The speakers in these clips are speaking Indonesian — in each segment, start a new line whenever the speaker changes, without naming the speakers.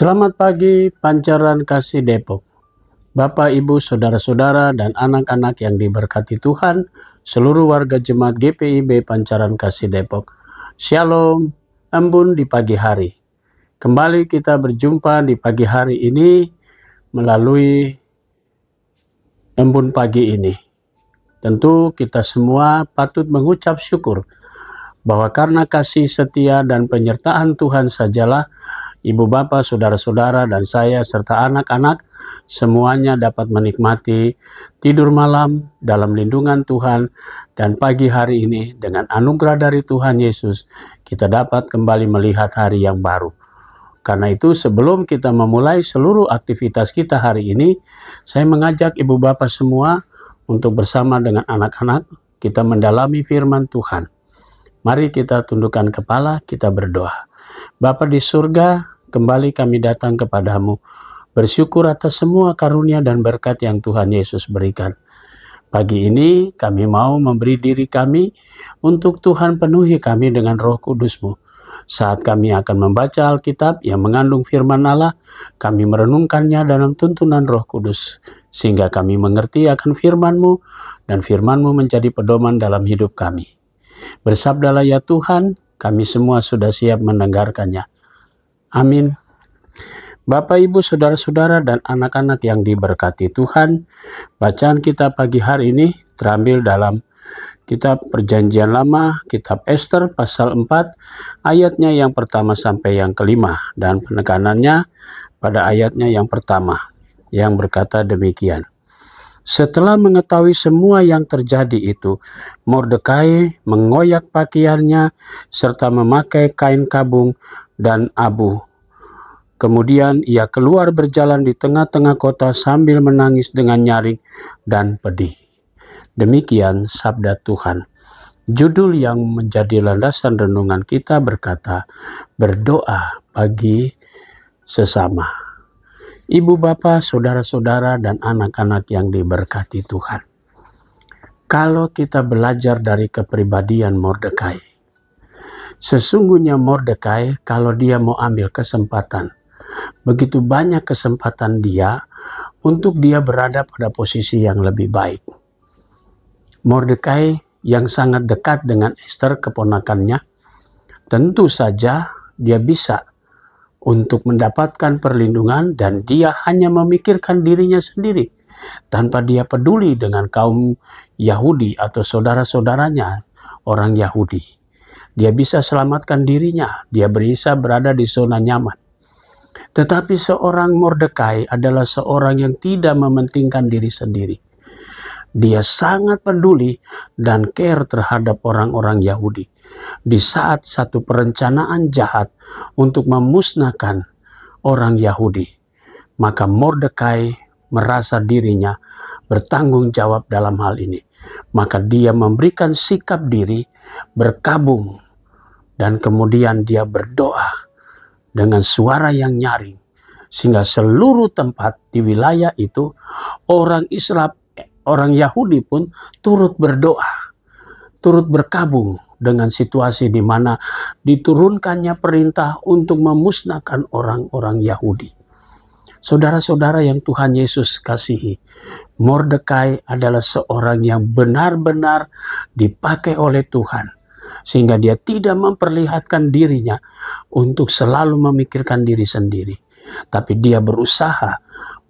Selamat pagi Pancaran Kasih Depok. Bapak, Ibu, Saudara-saudara, dan anak-anak yang diberkati Tuhan, seluruh warga jemaat GPIB Pancaran Kasih Depok. Shalom, embun di pagi hari. Kembali kita berjumpa di pagi hari ini melalui embun pagi ini. Tentu kita semua patut mengucap syukur bahwa karena kasih setia dan penyertaan Tuhan sajalah Ibu bapak, saudara-saudara, dan saya serta anak-anak semuanya dapat menikmati tidur malam dalam lindungan Tuhan, dan pagi hari ini dengan anugerah dari Tuhan Yesus kita dapat kembali melihat hari yang baru. Karena itu sebelum kita memulai seluruh aktivitas kita hari ini, saya mengajak ibu bapak semua untuk bersama dengan anak-anak kita mendalami firman Tuhan. Mari kita tundukkan kepala, kita berdoa. Bapa di surga, kembali kami datang kepadamu, bersyukur atas semua karunia dan berkat yang Tuhan Yesus berikan. Pagi ini kami mau memberi diri kami untuk Tuhan penuhi kami dengan Roh Kudus-Mu. Saat kami akan membaca Alkitab yang mengandung firman Allah, kami merenungkannya dalam tuntunan Roh Kudus, sehingga kami mengerti akan firman-Mu, dan firman-Mu menjadi pedoman dalam hidup kami. Bersabdalah ya Tuhan, kami semua sudah siap mendengarkannya. Amin. Bapak, Ibu, Saudara-saudara, dan anak-anak yang diberkati Tuhan, bacaan kita pagi hari ini terambil dalam kitab Perjanjian Lama, kitab Ester pasal 4, ayatnya yang pertama sampai yang kelima, dan penekanannya pada ayatnya yang pertama, yang berkata demikian. Setelah mengetahui semua yang terjadi itu, Mordekai mengoyak pakaiannya serta memakai kain kabung dan abu. Kemudian ia keluar berjalan di tengah-tengah kota sambil menangis dengan nyaring dan pedih. Demikian sabda Tuhan. Judul yang menjadi landasan renungan kita berkata, berdoa bagi sesama. Ibu bapak, saudara-saudara, dan anak-anak yang diberkati Tuhan. Kalau kita belajar dari kepribadian Mordekai, sesungguhnya Mordekai kalau dia mau ambil kesempatan, begitu banyak kesempatan dia untuk dia berada pada posisi yang lebih baik. Mordekai yang sangat dekat dengan Ester keponakannya, tentu saja dia bisa untuk mendapatkan perlindungan, dan dia hanya memikirkan dirinya sendiri tanpa dia peduli dengan kaum Yahudi atau saudara-saudaranya orang Yahudi. Dia bisa selamatkan dirinya, dia bisa berada di zona nyaman. Tetapi seorang Mordekai adalah seorang yang tidak mementingkan diri sendiri. Dia sangat peduli dan care terhadap orang-orang Yahudi. Di saat satu perencanaan jahat untuk memusnahkan orang Yahudi, maka Mordekai merasa dirinya bertanggung jawab dalam hal ini. Maka dia memberikan sikap diri, berkabung, dan kemudian dia berdoa dengan suara yang nyaring, sehingga seluruh tempat di wilayah itu orang Israel, orang Yahudi pun turut berdoa, turut berkabung dengan situasi di mana diturunkannya perintah untuk memusnahkan orang-orang Yahudi. Saudara-saudara yang Tuhan Yesus kasihi, Mordekai adalah seorang yang benar-benar dipakai oleh Tuhan, sehingga dia tidak memperlihatkan dirinya untuk selalu memikirkan diri sendiri, tapi dia berusaha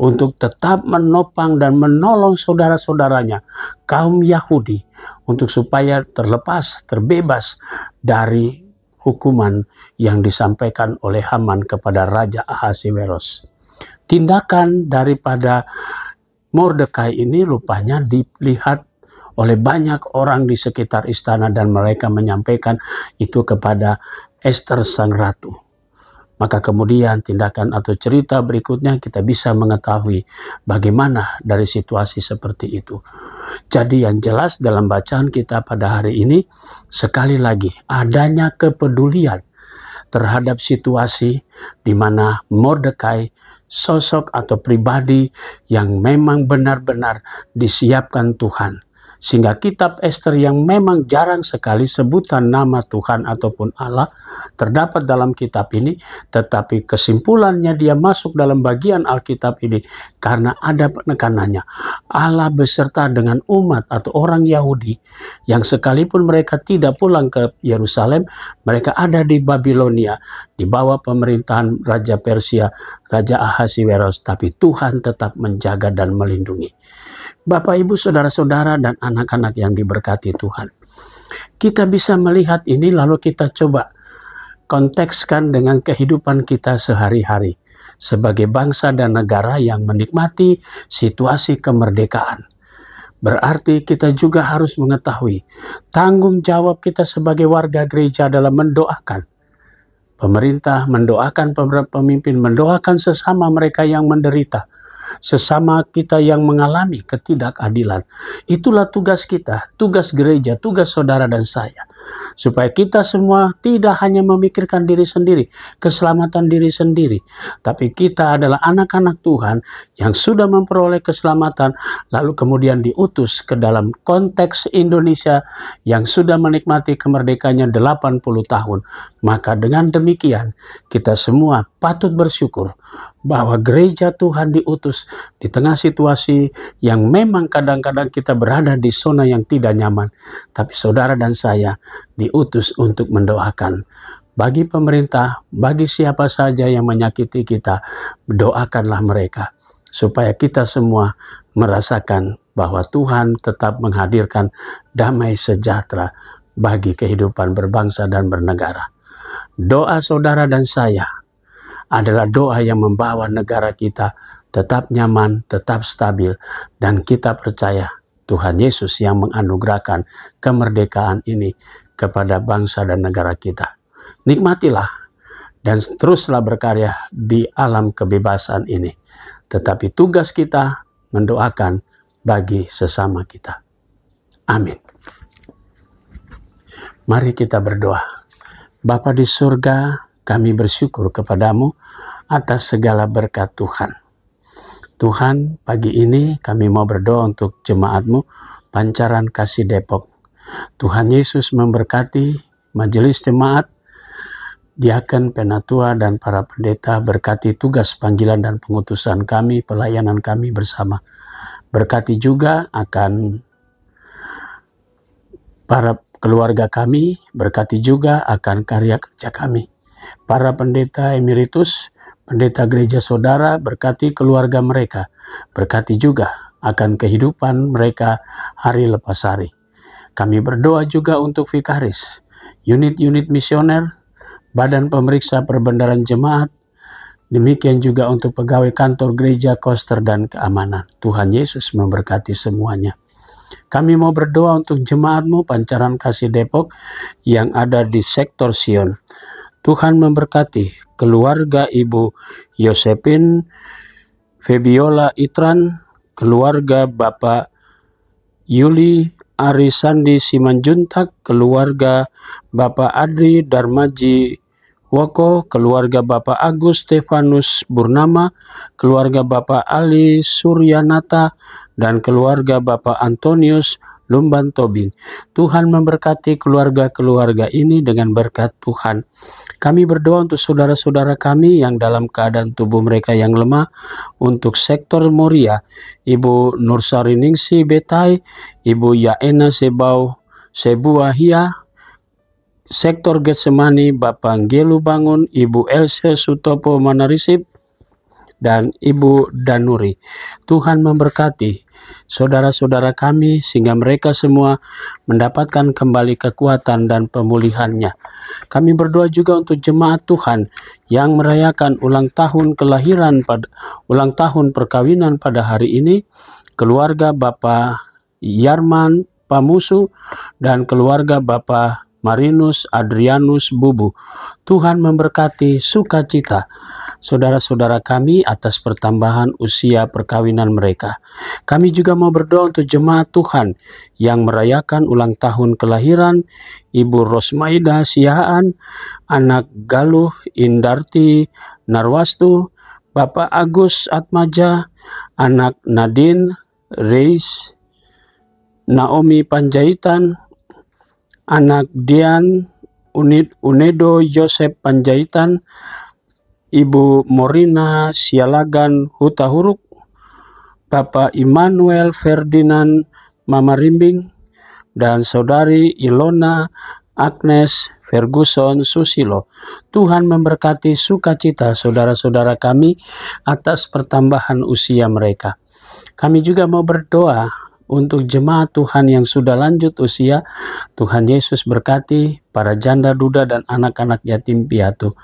untuk tetap menopang dan menolong saudara-saudaranya, kaum Yahudi, untuk supaya terlepas, terbebas dari hukuman yang disampaikan oleh Haman kepada Raja Ahasiweros. Tindakan daripada Mordekai ini rupanya dilihat oleh banyak orang di sekitar istana, dan mereka menyampaikan itu kepada Ester sang ratu. Maka kemudian tindakan atau cerita berikutnya kita bisa mengetahui bagaimana dari situasi seperti itu. Jadi yang jelas dalam bacaan kita pada hari ini, sekali lagi adanya kepedulian terhadap situasi di mana Mordekai sosok atau pribadi yang memang benar-benar disiapkan Tuhan, Sehingga kitab Ester yang memang jarang sekali sebutan nama Tuhan ataupun Allah terdapat dalam kitab ini, tetapi kesimpulannya dia masuk dalam bagian Alkitab ini karena ada penekanannya. Allah beserta dengan umat atau orang Yahudi yang sekalipun mereka tidak pulang ke Yerusalem, mereka ada di Babilonia di bawah pemerintahan Raja Persia, Raja Ahasiweros, tapi Tuhan tetap menjaga dan melindungi. Bapak, Ibu, saudara-saudara, dan anak-anak yang diberkati Tuhan, kita bisa melihat ini lalu kita coba kontekskan dengan kehidupan kita sehari-hari sebagai bangsa dan negara yang menikmati situasi kemerdekaan. Berarti kita juga harus mengetahui tanggung jawab kita sebagai warga gereja dalam mendoakan pemerintah, mendoakan pemimpin, mendoakan sesama mereka yang menderita, sesama kita yang mengalami ketidakadilan. Itulah tugas kita, tugas gereja, tugas saudara dan saya. Supaya kita semua tidak hanya memikirkan diri sendiri, keselamatan diri sendiri, tapi kita adalah anak-anak Tuhan yang sudah memperoleh keselamatan, lalu kemudian diutus ke dalam konteks Indonesia yang sudah menikmati kemerdekaannya 80 tahun. Maka dengan demikian kita semua patut bersyukur bahwa gereja Tuhan diutus di tengah situasi yang memang kadang-kadang kita berada di zona yang tidak nyaman. Tapi saudara dan saya diutus untuk mendoakan. Bagi pemerintah, bagi siapa saja yang menyakiti kita, doakanlah mereka. Supaya kita semua merasakan bahwa Tuhan tetap menghadirkan damai sejahtera bagi kehidupan berbangsa dan bernegara. Doa saudara dan saya adalah doa yang membawa negara kita tetap nyaman, tetap stabil, dan kita percaya Tuhan Yesus yang menganugerahkan kemerdekaan ini kepada bangsa dan negara kita. Nikmatilah dan teruslah berkarya di alam kebebasan ini. Tetapi tugas kita mendoakan bagi sesama kita. Amin. Mari kita berdoa. Bapa di surga, kami bersyukur kepadamu atas segala berkat Tuhan. Tuhan, pagi ini kami mau berdoa untuk jemaat-Mu Pancaran Kasih Depok. Tuhan Yesus memberkati majelis jemaat, diaken, penatua, dan para pendeta. Berkati tugas panggilan dan pengutusan kami, pelayanan kami bersama. Berkati juga akan para keluarga kami, berkati juga akan karya kerja kami. Para pendeta emeritus, pendeta gereja saudara, berkati keluarga mereka. Berkati juga akan kehidupan mereka hari lepas hari. Kami berdoa juga untuk vikaris, unit-unit misioner, badan pemeriksa perbendaharaan jemaat, demikian juga untuk pegawai kantor gereja, koster, dan keamanan. Tuhan Yesus memberkati semuanya. Kami mau berdoa untuk jemaat-Mu Pancaran Kasih Depok yang ada di sektor Sion. Tuhan memberkati keluarga Ibu Yosepin Febiola Itran, keluarga Bapak Yuli Arisandi Simanjuntak, keluarga Bapak Adri Darmaji Woko, keluarga Bapak Agus Stefanus Burnama, keluarga Bapak Ali Suryanata, dan keluarga Bapak Antonius Lumban Tobing. Tuhan memberkati keluarga-keluarga ini dengan berkat Tuhan. Kami berdoa untuk saudara-saudara kami yang dalam keadaan tubuh mereka yang lemah, untuk sektor Moria, Ibu Nursari Ningsi Betai, Ibu Yaena Sebuahia, sektor Getsemani, Bapak Anggelu Bangun, Ibu Else Sutopo Manarisip, dan Ibu Danuri. Tuhan memberkati saudara-saudara kami sehingga mereka semua mendapatkan kembali kekuatan dan pemulihannya. Kami berdoa juga untuk jemaat Tuhan yang merayakan ulang tahun ulang tahun perkawinan pada hari ini, keluarga Bapak Yarman Pamusu dan keluarga Bapak Marinus Adrianus Bubu. Tuhan memberkati sukacita saudara-saudara kami atas pertambahan usia perkawinan mereka. Kami juga mau berdoa untuk jemaat Tuhan yang merayakan ulang tahun kelahiran Ibu Rosmaida Sihaan, anak Galuh Indarti Narwastu, Bapak Agus Atmaja, anak Nadine Reis Naomi Panjaitan, anak Dian Unedo Yosep Panjaitan, Ibu Morina Sialagan Hutahuruk, Bapak Immanuel Ferdinand Mamarimbing, dan Saudari Ilona Agnes Ferguson Susilo. Tuhan memberkati sukacita saudara-saudara kami atas pertambahan usia mereka. Kami juga mau berdoa untuk jemaat Tuhan yang sudah lanjut usia. Tuhan Yesus berkati para janda duda dan anak-anak yatim piatu.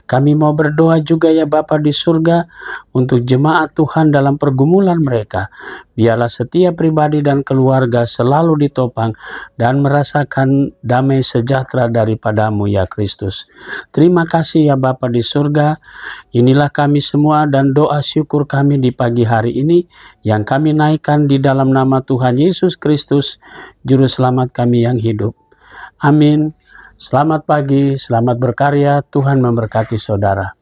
Kami mau berdoa juga ya Bapa di surga untuk jemaat Tuhan dalam pergumulan mereka. Biarlah setiap pribadi dan keluarga selalu ditopang dan merasakan damai sejahtera daripada-Mu ya Kristus. Terima kasih ya Bapa di surga. Inilah kami semua dan doa syukur kami di pagi hari ini yang kami naikkan di dalam nama Tuhan Yesus Kristus, Juru Selamat kami yang hidup. Amin. Selamat pagi, selamat berkarya, Tuhan memberkati saudara.